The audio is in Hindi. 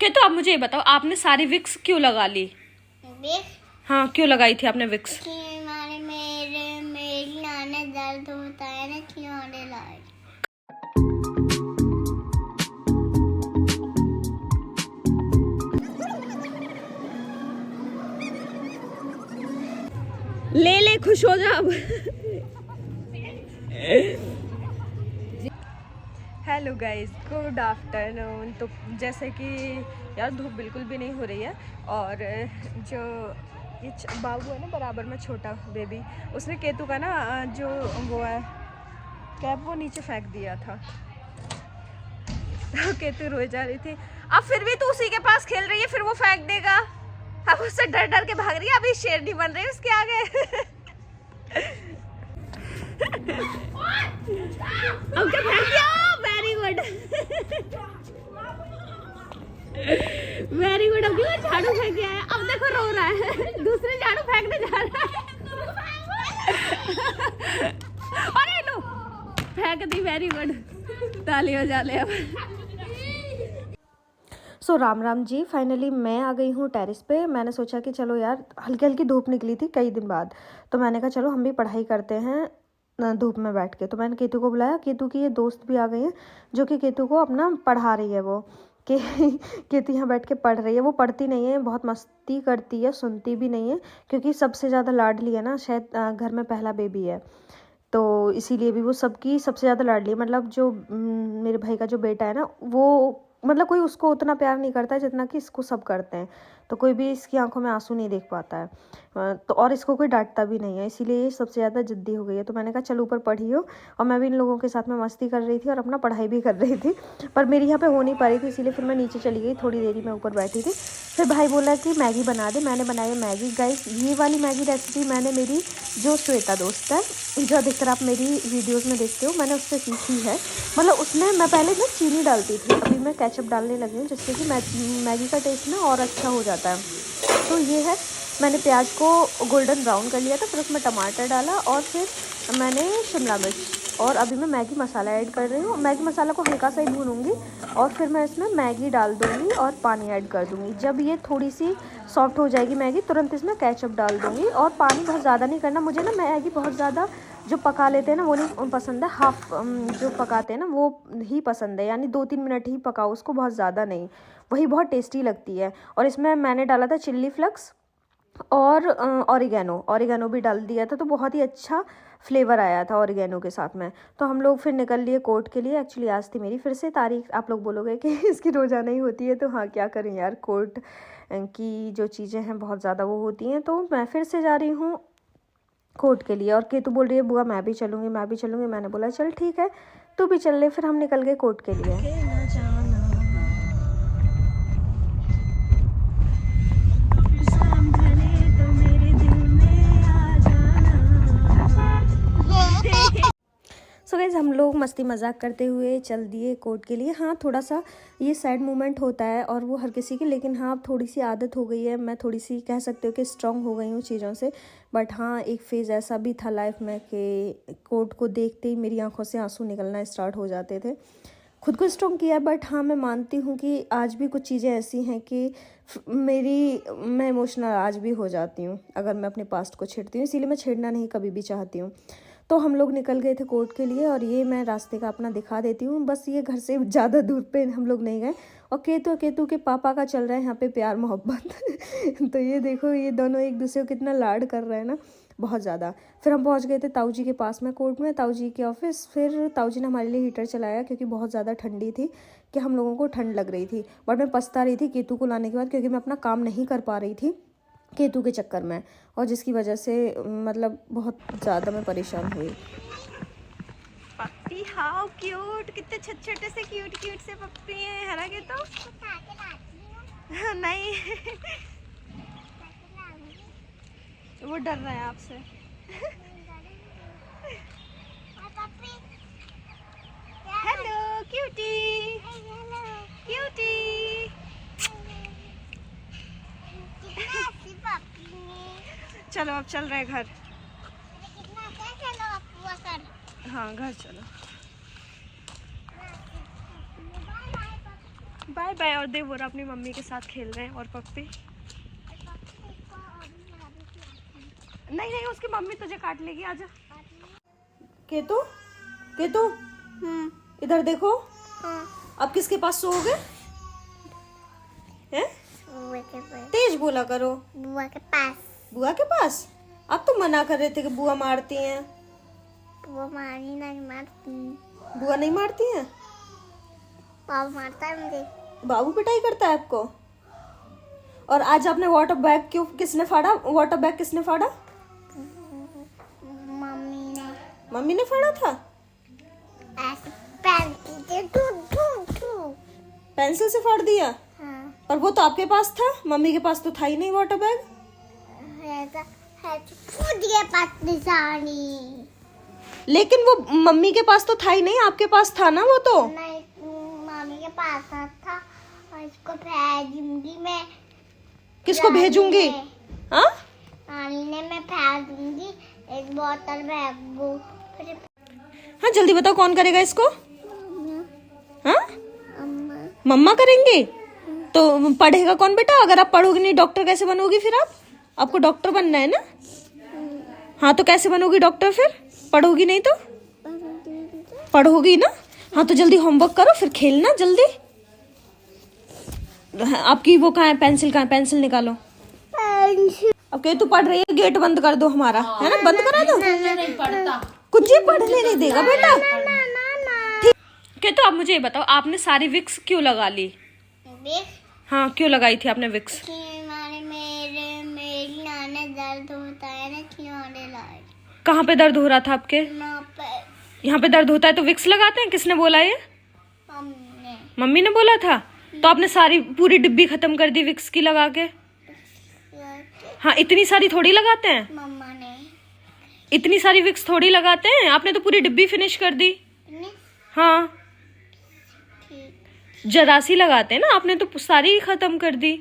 तो आप मुझे ये बताओ, आपने सारी विक्स क्यों लगा ली? विक्स? हाँ, क्यों लगाई थी आपने विक्स? मेरी नाना दर्द होता है ना, खिलौने लाए। ले ले, खुश हो जा अब। Hello guys, good afternoon. तो जैसे कि यार धूप बिल्कुल भी नहीं हो रही है, और जो ये बाबू है ना बराबर में, छोटा बेबी, उसने केतु का ना जो वो है कैप, वो नीचे फेंक दिया था। तो केतु रोई जा रही थी। अब फिर भी तू उसी के पास खेल रही है, फिर वो फेंक देगा। अब उससे डर डर के भाग रही है, अभी शेरनी बन रही है उसके आगे। अब क्या फेंक दिया? Very good, very good. अब क्यों झाड़ू फेंक दिया है? अब देखो रो रहा है, दूसरे झाड़ू फेंकने जा रहा है। अरे लो, फेंक दी, वेरी गुड। ताली बजा ले अब। सो राम राम जी, फाइनली मैं आ गई हूँ टेरेस पे। मैंने सोचा कि चलो यार, हल्की हल्की धूप निकली थी कई दिन बाद, तो मैंने कहा चलो हम भी पढ़ाई करते हैं धूप में बैठ के। तो मैंने केतु को बुलाया। केतु की ये दोस्त भी आ गई है, जो कि केतु को अपना पढ़ा रही है। वो कि केतु यहाँ बैठ के पढ़ रही है। वो पढ़ती नहीं है, बहुत मस्ती करती है, सुनती भी नहीं है, क्योंकि सबसे ज़्यादा लाडली है ना, शायद घर में पहला बेबी है, तो इसीलिए भी वो सबकी सबसे ज़्यादा लाडली है। मतलब जो मेरे भाई का जो बेटा है ना, वो मतलब कोई उसको उतना प्यार नहीं करता है जितना कि इसको सब करते हैं। तो कोई भी इसकी आंखों में आंसू नहीं देख पाता है, तो और इसको कोई डांटता भी नहीं है, इसीलिए ये सबसे ज़्यादा जिद्दी हो गई है। तो मैंने कहा चल ऊपर पढ़ी हो, और मैं भी इन लोगों के साथ में मस्ती कर रही थी और अपना पढ़ाई भी कर रही थी, पर मेरी यहाँ पे हो नहीं पा रही थी, इसीलिए फिर मैं नीचे चली गई। थोड़ी देरी मैं ऊपर बैठी थी। फिर भाई बोला कि मैगी बना दे। मैंने बनाई मैगी। गाइस, ये वाली मैगी रेसिपी मैंने मेरी जो श्वेता दोस्त है, जो अधिकतर आप मेरी वीडियोस में देखते हो, मैंने उससे सीखी है। मतलब उसमें मैं पहले ना चीनी डालती थी, अभी मैं केचप डालने लगी हूँ, जिससे कि मैगी का टेस्ट ना और अच्छा हो जाता है। तो ये है, मैंने प्याज को गोल्डन ब्राउन कर लिया था, फिर उसमें टमाटर डाला, और फिर मैंने शिमला मिर्च, और अभी मैं मैगी मसाला ऐड कर रही हूँ। मैगी मसाला को हल्का सा ही भूनूंगी, और फिर मैं इसमें मैगी डाल दूँगी और पानी ऐड कर दूँगी। जब ये थोड़ी सी सॉफ्ट हो जाएगी मैगी, तुरंत इसमें केचप डाल दूँगी, और पानी बहुत ज़्यादा नहीं करना। मुझे ना मैगी बहुत ज़्यादा जो पका लेते हैं ना, वो नहीं पसंद है। हाफ जो पकाते हैं ना, वो ही पसंद है, यानी 2-3 मिनट ही पकाओ उसको, बहुत ज़्यादा नहीं, वही बहुत टेस्टी लगती है। और इसमें मैंने डाला था चिल्ली फ्लेक्स और ऑरिगेनो भी डाल दिया था, तो बहुत ही अच्छा फ्लेवर आया था ऑरिगेनो के साथ में। तो हम लोग फिर निकल लिए कोर्ट के लिए। एक्चुअली आज थी मेरी फिर से तारीख। आप लोग बोलोगे कि इसकी रोज़ाना ही होती है, तो हाँ, क्या करें यार, कोर्ट की जो चीज़ें हैं बहुत ज़्यादा वो होती हैं। तो मैं फिर से जा रही हूँ कोर्ट के लिए, और केतु बोल रही है बुआ मैं भी चलूँगी, मैं भी चलूँगी। मैंने बोला चल ठीक है, तू भी चल ले। फिर हम निकल गए कोर्ट के लिए। सो गाइस, हम लोग मस्ती मजाक करते हुए चल दिए कोर्ट के लिए। हाँ, थोड़ा सा ये सैड मोमेंट होता है, और वो हर किसी की, लेकिन हाँ, अब थोड़ी सी आदत हो गई है। मैं थोड़ी सी कह सकते हो कि स्ट्रांग हो गई हूँ चीज़ों से। बट हाँ, एक फेज़ ऐसा भी था लाइफ में कि कोर्ट को देखते ही मेरी आंखों से आंसू निकलना स्टार्ट हो जाते थे। खुद को स्ट्रॉन्ग किया, बट हाँ, मैं मानती हूँ कि आज भी कुछ चीज़ें ऐसी हैं कि मैं इमोशनल आज भी हो जाती हूँ अगर मैं अपने पास्ट को छेड़ती हूँ, इसीलिए मैं छेड़ना नहीं कभी भी चाहती हूँ। तो हम लोग निकल गए थे कोर्ट के लिए, और ये मैं रास्ते का अपना दिखा देती हूँ। बस ये घर से ज़्यादा दूर पे हम लोग नहीं गए, और केतु के पापा का चल रहा है यहाँ पे प्यार मोहब्बत। तो ये देखो, ये दोनों एक दूसरे को कितना लाड कर रहे हैं ना, बहुत ज़्यादा। फिर हम पहुंच गए थे ताऊ जी के पास में, कोर्ट में, ताऊ जी के ऑफिस। फिर ताऊ जी ने हमारे लिए हीटर चलाया, क्योंकि बहुत ज़्यादा ठंडी थी कि हम लोगों को ठंड लग रही थी। बट मैं पछता रही थी केतु को लाने के बाद, क्योंकि मैं अपना काम नहीं कर पा रही थी केतु के चक्कर में, और जिसकी वजह से मतलब बहुत ज़्यादा मैं परेशान हुई। पप्पी हाउ क्यूट, कितने छोटे छोटे से क्यूट से पप्पी हैं, है ना केतु? नहीं, वो डर रहा है आपसे। Hello cutie, cutie. चलो अब चल रहे घर। हाँ, घर चलो। Bye bye. और देवोरा अपनी मम्मी के साथ खेल रहे हैं और पप्पी। नहीं नहीं, उसकी मम्मी तुझे काट लेगी, आजा। केतु केतु इधर देखो, अब किसके पास सोओगे? हैं? तेज बोला करो। बुआ के पास। बुआ के पास? अब तो मना कर रहे थे कि बुआ मारती हैं। बुआ मारी नहीं मारती। बुआ नहीं मारती हैं? बाबू मारता है मुझे। बाबू पिटाई करता है आपको? और आज आपने वाटर बैग क्यों, किसने फाड़ा? वाटर बैग किसने फाड़ा? मम्मी ने। मम्मी ने फाड़ा था? ऐसे पेंसिल से ठू। पेंसिल से फाड़ दिया? हाँ। और वो तो आपके पास था, मम्मी के पास तो था ही नहीं वाटर बैग। ऐसा खुद के पास निशानी। लेकिन वो मम्मी के पास तो था ही नहीं, आपके पास था ना वो तो। नहीं, मम्मी के पास था और इसको भेजूंगी मैं। किसको भेजूंगी? हाँ? नानी ने मैं भेजूंगी एक बोतल बैगो। हाँ जल्दी बताओ, कौन करेगा इसको? हाँ? अम्मा। मम्मा करेंगे? तो पढ़ेगा कौन बेटा? अगर आप पढ़ोगी नहीं, डॉक्टर कैसे बनोगी फिर? आपको डॉक्टर बनना है ना? हाँ तो कैसे बनोगी डॉक्टर फिर? पढ़ोगी नहीं तो? पढ़ोगी ना? हाँ तो जल्दी होमवर्क करो, फिर खेलना जल्दी। आपकी वो कहाँ है, पेंसिल कहाँ है? पेंसिल निकालो। अब कहीं तो पढ़ रही है, गेट बंद कर दो हमारा, है ना? बंद करा दो। नहीं पढ़ता, कुछ ही पढ़ने नहीं देगा बेटा। ठीक, तो आप मुझे ये बताओ, आपने सारी विक्स क्यों लगा ली? हाँ क्यों लगाई थी आपने विक्स? मेरी नाने दर्द होता है ना, खिलौने लाए। कहाँ पे दर्द हो रहा था आपके? यहाँ पे दर्द होता है तो विक्स लगाते हैं? किसने बोला ये? मम्मी ने बोला था? तो आपने सारी पूरी डिब्बी खत्म कर दी विक्स की लगा के? हाँ इतनी सारी थोड़ी लगाते हैं, मम्मा ने। इतनी सारी विक्स थोड़ी लगाते हैं, आपने तो पूरी डिब्बी फिनिश कर दी। हाँ ठीक। जरा सी लगाते हैं ना, आपने तो सारी ही खत्म कर दी।